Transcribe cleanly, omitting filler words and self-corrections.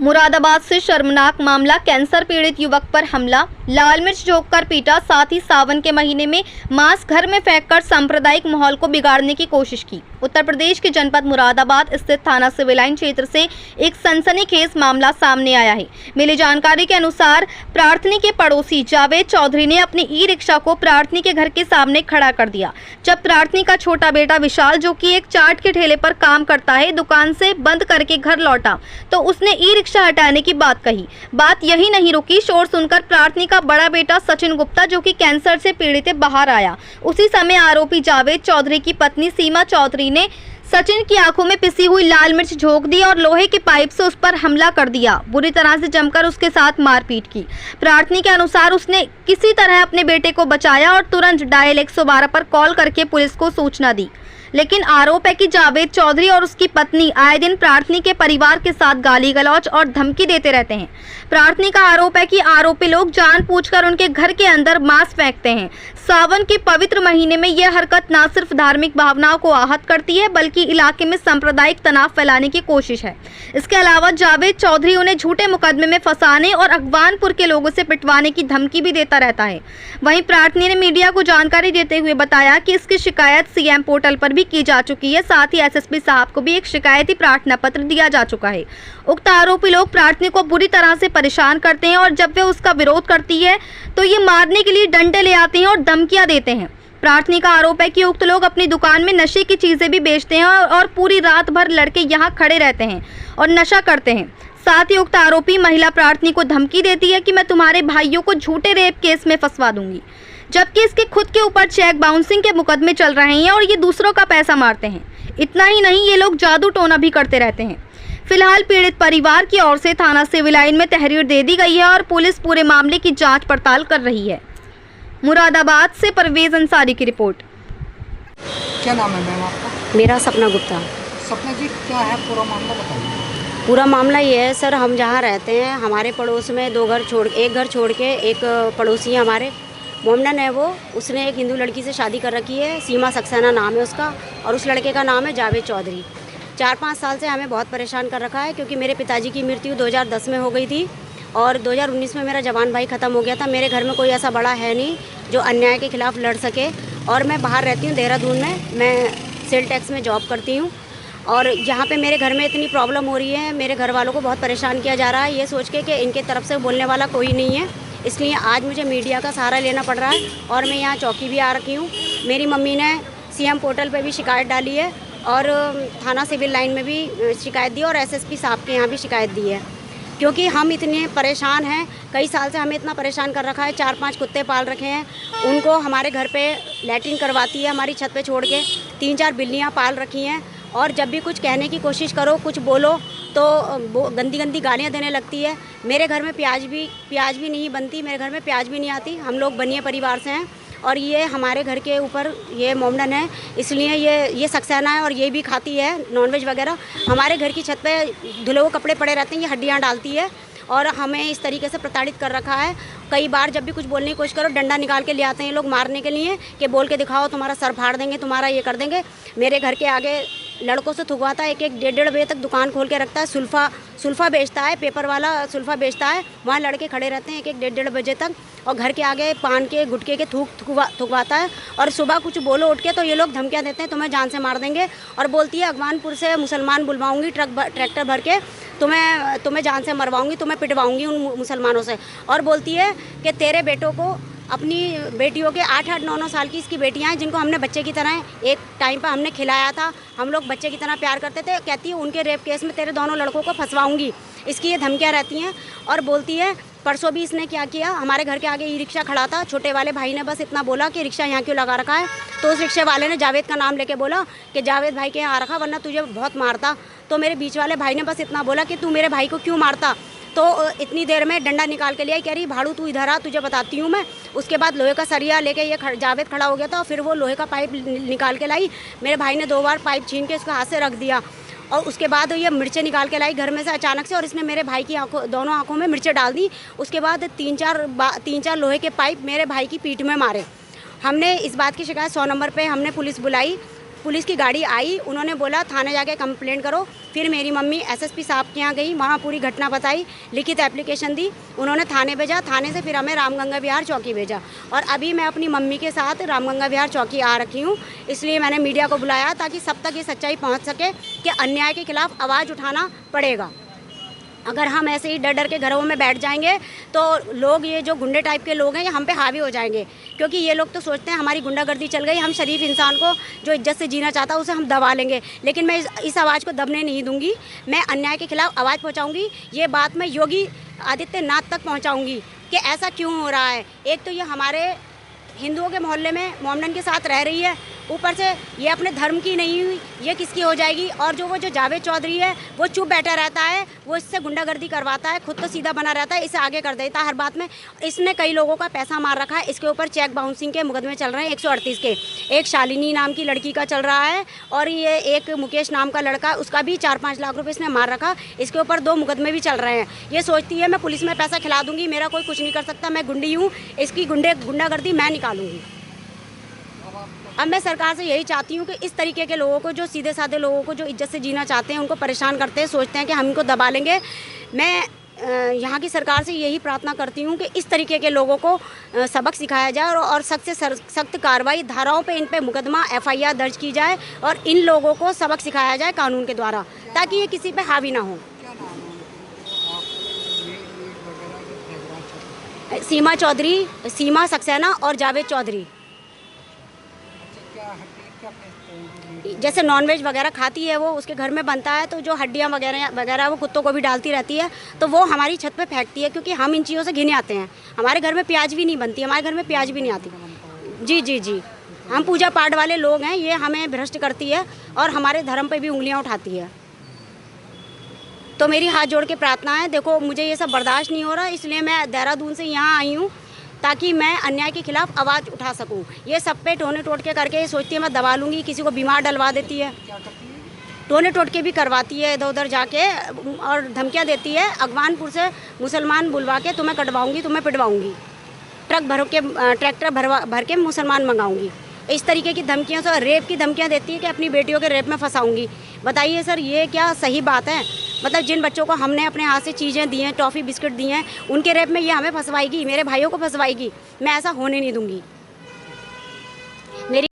मुरादाबाद से शर्मनाक मामला। कैंसर पीड़ित युवक पर हमला, लाल मिर्च झोंककर पीटा, साथ ही सावन के महीने में मांस घर में फेंककर सांप्रदायिक माहौल को बिगाड़ने की कोशिश की। उत्तर प्रदेश के जनपद मुरादाबाद स्थित थाना सिविल लाइन क्षेत्र से एक सनसनीखेज मामला सामने आया है। मिली जानकारी के अनुसार प्रार्थनी के पड़ोसी जावेद चौधरी ने अपनी ई रिक्शा को प्रार्थनी के घर के सामने खड़ा कर दिया। जब प्रार्थनी का छोटा बेटा विशाल, जो कि एक चाट के ठेले पर काम करता है, दुकान से बंद करके घर लौटा तो उसने ई रिक्शा हटाने की बात कही। बात यही नहीं रुकी, शोर सुनकर प्रार्थनी का बड़ा बेटा सचिन गुप्ता, जो कि कैंसर से पीड़ित है, बाहर आया। उसी समय आरोपी जावेद चौधरी की पत्नी सीमा चौधरी ने सचिन की आंखों में पिसी हुई लाल मिर्च झोंक दी और लोहे के पाइप से उस पर हमला कर दिया। बुरी तरह से जमकर उसके साथ मारपीट की। प्रार्थनी के अनुसार उसने किसी तरह अपने बेटे को बचाया और तुरंत डायल 112 पर कॉल करके पुलिस को सूचना दी। लेकिन आरोप है कि जावेद चौधरी और उसकी पत्नी आए दिन प्रार्थनी के परिवार के साथ गाली गलौज और धमकी देते रहते हैं। प्रार्थनी का आरोप है कि आरोपी लोग जानबूझकर उनके घर के अंदर मांस फेंकते हैं। सावन के पवित्र महीने में यह हरकत न सिर्फ धार्मिक भावनाओं को आहत करती है, बल्कि इलाके में सांप्रदायिक तनाव फैलाने की कोशिश है। इसके अलावा जावेद चौधरी उन्हें झूठे मुकदमे में फंसाने और अगवानपुर के लोगों से पिटवाने की धमकी भी देता रहता है। वहीं प्रार्थनी ने मीडिया को जानकारी देते हुए बताया कि इसकी शिकायत सीएम पोर्टल पर की जा चुकी है। साथ ही एसएसपी साहब को भी एक शिकायती प्रार्थना पत्र दिया जा चुका है। उक्त आरोपी लोग प्रार्थनी को बुरी तरह से परेशान करते हैं और जब वे उसका विरोध करती है तो ये मारने के लिए डंडे ले आते हैं और धमकियां देते हैं। प्रार्थनी का आरोप है कि उक्त लोग अपनी दुकान में नशे की चीजें भी बेचते हैं और पूरी रात भर लड़के यहाँ खड़े रहते हैं और नशा करते हैं। साथ ही उक्त आरोपी महिला प्रार्थनी को धमकी देती है कि मैं तुम्हारे भाइयों को झूठे रेप केस में फंसवा दूंगी, जबकि इसके खुद के ऊपर चेक बाउंसिंग के मुकदमे चल रहे हैं और ये दूसरों का पैसा मारते हैं। इतना ही नहीं, ये लोग जादू टोना भी करते रहते हैं। फिलहाल पीड़ित परिवार की ओर से थाना सिविल लाइन में तहरीर दे दी गई है और पुलिस पूरे मामले की जांच पड़ताल कर रही है। मुरादाबाद से परवेज अंसारी की रिपोर्ट। क्या नाम है मैम आपका? मेरा सपना गुप्ता। सपना जी, क्या है पूरा मामला बताइए। पूरा मामला ये है सर, हम जहाँ रहते हैं हमारे पड़ोस में एक घर छोड़ के एक पड़ोसी है हमारे, मोमडन है वो। उसने एक हिंदू लड़की से शादी कर रखी है, सीमा सक्सेना नाम है उसका, और उस लड़के का नाम है जावेद चौधरी। 4-5 साल से हमें बहुत परेशान कर रखा है, क्योंकि मेरे पिताजी की मृत्यु 2010 में हो गई थी और 2019 में मेरा जवान भाई ख़त्म हो गया था। मेरे घर में कोई ऐसा बड़ा है नहीं जो अन्याय के खिलाफ लड़ सके, और मैं बाहर रहती हूँ देहरादून में। मैं सेल टैक्स में जॉब करती हूँ और यहाँ पे मेरे घर में इतनी प्रॉब्लम हो रही है, मेरे घर वालों को बहुत परेशान किया जा रहा है, ये सोच के कि इनके तरफ से बोलने वाला कोई नहीं है। इसलिए आज मुझे मीडिया का सहारा लेना पड़ रहा है और मैं यहाँ चौकी भी आ रखी हूँ। मेरी मम्मी ने सीएम पोर्टल पे भी शिकायत डाली है और थाना सिविल लाइन में भी शिकायत दी और एसएसपी साहब के यहाँ भी शिकायत दी है, क्योंकि हम इतने परेशान हैं। कई साल से हमें इतना परेशान कर रखा है। 4-5 कुत्ते पाल रखे हैं, उनको हमारे घर पे लैट्रिन करवाती है हमारी छत पे छोड़ के। 3-4 बिल्लियाँ पाल रखी हैं और जब भी कुछ कहने की कोशिश करो, कुछ बोलो तो वो गंदी गंदी गालियाँ देने लगती है। मेरे घर में प्याज भी नहीं बनती, मेरे घर में प्याज भी नहीं आती। हम लोग बनिए परिवार से हैं और ये हमारे घर के ऊपर ये मोमडन है, इसलिए ये सक्सेना है और ये भी खाती है नॉनवेज वगैरह। हमारे घर की छत पे धुले हुए कपड़े पड़े रहते हैं, ये हड्डियाँ डालती है और हमें इस तरीके से प्रताड़ित कर रखा है। कई बार जब भी कुछ बोलने की कोशिश करो, डंडा निकाल के ले आते हैं ये लोग मारने के लिए, कि बोल के दिखाओ, तुम्हारा सर फाड़ देंगे, तुम्हारा ये कर देंगे। मेरे घर के आगे लड़कों से थुकवाता है, 1-1 बजे तक दुकान खोल के रखता है। सुल्फा बेचता है, पेपर वाला सुल्फा बेचता है, वहाँ लड़के खड़े रहते हैं 1-1 बजे तक और घर के आगे पान के गुटके के थुकवाता है। और सुबह कुछ बोलो उठ के तो ये लोग धमकियाँ देते हैं, तुम्हें जान से मार देंगे। और बोलती है अगवानपुर से मुसलमान बुलवाऊंगी, ट्रैक्टर भर के तुम्हें जान से मरवाऊंगी, तुम्हें पिटवाऊंगी उन मुसलमानों से। और बोलती है कि तेरे बेटों को, अपनी बेटियों के 8-8, 9-9 साल की इसकी बेटियां हैं, जिनको हमने बच्चे की तरह एक टाइम पर हमने खिलाया था, हम लोग बच्चे की तरह प्यार करते थे। कहती है उनके रेप केस में तेरे दोनों लड़कों को फंसवाऊंगी, इसकी ये धमकियां रहती हैं। और बोलती है, परसों भी इसने क्या किया, हमारे घर के आगे ई रिक्शा खड़ा था, छोटे वाले भाई ने बस इतना बोला कि रिक्शा यहाँ क्यों लगा रखा है, तो उस रिक्शे वाले ने जावेद का नाम लेके बोला कि जावेद भाई के यहाँ आ रखा, वरना तुझे बहुत मारता। तो मेरे बीच वाले भाई ने बस इतना बोला कि तू मेरे भाई को क्यों मारता। तो इतनी देर में डंडा निकाल के लिया, कह रही भाड़ू तू इधर आ, तुझे बताती हूँ मैं। उसके बाद लोहे का सरिया लेके ये जावेद खड़ा हो गया था, फिर वो लोहे का पाइप निकाल के लाई। मेरे भाई ने 2 बार पाइप छीन के इसको हाथ से रख दिया और उसके बाद ये मिर्चें निकाल के लाई घर में से अचानक से, और इसने मेरे भाई की दोनों आँखों में मिर्चें डाल दी। उसके बाद 3-4 लोहे के पाइप मेरे भाई की पीठ में मारे। हमने इस बात की शिकायत 100 नंबर पे हमने पुलिस बुलाई, पुलिस की गाड़ी आई, उन्होंने बोला थाने जाके कंप्लेंट करो। फिर मेरी मम्मी एसएसपी साहब के यहाँ गई, वहाँ पूरी घटना बताई, लिखित एप्लीकेशन दी, उन्होंने थाने भेजा, थाने से फिर हमें रामगंगा विहार चौकी भेजा। और अभी मैं अपनी मम्मी के साथ रामगंगा विहार चौकी आ रखी हूँ। इसलिए मैंने मीडिया को बुलाया ताकि सब तक ये सच्चाई पहुँच सके कि अन्याय के खिलाफ आवाज़ उठाना पड़ेगा। अगर हम ऐसे ही डर डर के घरों में बैठ जाएंगे तो लोग, ये जो गुंडे टाइप के लोग हैं, ये हम पे हावी हो जाएंगे। क्योंकि ये लोग तो सोचते हैं हमारी गुंडागर्दी चल गई, हम शरीफ इंसान को जो इज्जत से जीना चाहता है उसे हम दबा लेंगे। लेकिन मैं इस आवाज़ को दबने नहीं दूंगी। मैं अन्याय के खिलाफ आवाज़ पहुंचाऊंगी। ये बात मैं योगी आदित्यनाथ तक पहुंचाऊंगी कि ऐसा क्यों हो रहा है। एक तो ये हमारे हिंदुओं के मोहल्ले में मोमडन के साथ रह रही है, ऊपर से ये अपने धर्म की नहीं हुई, ये किसकी हो जाएगी। और जो जावेद चौधरी है वो चुप बैठा रहता है, वो इससे गुंडागर्दी करवाता है, खुद तो सीधा बना रहता है, इसे आगे कर देता है हर बात में। इसने कई लोगों का पैसा मार रखा है, इसके ऊपर चेक बाउंसिंग के मुकदमे चल रहे हैं 138 के। एक शालिनी नाम की लड़की का चल रहा है और ये एक मुकेश नाम का लड़का, उसका भी 4-5 लाख रुपये इसने मार रखा। इसके ऊपर 2 मुकदमे भी चल रहे हैं। ये सोचती है मैं पुलिस में पैसा खिला दूंगी, मेरा कोई कुछ नहीं कर सकता, मैं गुंडी हूँ, इसकी गुंडागर्दी मैं निकालूंगी। अब मैं सरकार से यही चाहती हूँ कि इस तरीके के लोगों को, जो सीधे साधे लोगों को जो इज्जत से जीना चाहते हैं, उनको परेशान करते हैं, सोचते हैं कि हम इनको दबा लेंगे। मैं यहाँ की सरकार से यही प्रार्थना करती हूँ कि इस तरीके के लोगों को सबक सिखाया जाए और सख्त से सख्त कार्रवाई, धाराओं पे इन पे मुकदमा FIR दर्ज की जाए और इन लोगों को सबक सिखाया जाए कानून के द्वारा, ताकि ये किसी पे हावी ना हो। सीमा चौधरी, सीमा सक्सेना और जावेद चौधरी। जैसे नॉनवेज वगैरह खाती है वो, उसके घर में बनता है तो जो हड्डियाँ वगैरह वो कुत्तों को भी डालती रहती है, तो वो हमारी छत पे फेंकती है। क्योंकि हम इन चीज़ों से घिने आते हैं। हमारे घर में प्याज भी नहीं बनती, हमारे घर में प्याज भी नहीं आती। जी जी जी, हम पूजा पाठ वाले लोग हैं, ये हमें भ्रष्ट करती है और हमारे धर्म पे भी उंगलियाँ उठाती है। तो मेरी हाथ जोड़ के प्रार्थना है, देखो मुझे ये सब बर्दाश्त नहीं हो रहा, इसलिए मैं देहरादून से यहाँ आई हूँ ताकि मैं अन्याय के खिलाफ आवाज़ उठा सकूं। ये सब पे टोने टोटके करके ये सोचती है मैं दबा लूँगी, किसी को बीमार डलवा देती है, टोने टोटके भी करवाती है इधर उधर जाके और धमकियाँ देती है। अगवानपुर से मुसलमान बुलवा के तुम्हें कटवाऊँगी, तुम्हें पिटवाऊँगी, ट्रैक्टर भर के मुसलमान मंगाऊँगी, इस तरीके की धमकियों से। रेप की धमकियाँ देती है कि अपनी बेटियों के रेप में फंसाऊँगी। बताइए सर, ये क्या सही बात है? मतलब जिन बच्चों को हमने अपने हाथ से चीज़ें दी हैं, टॉफ़ी बिस्किट दिए हैं, उनके रेप में ये हमें फंसवाएगी, मेरे भाइयों को फंसवाएगी। मैं ऐसा होने नहीं दूंगी।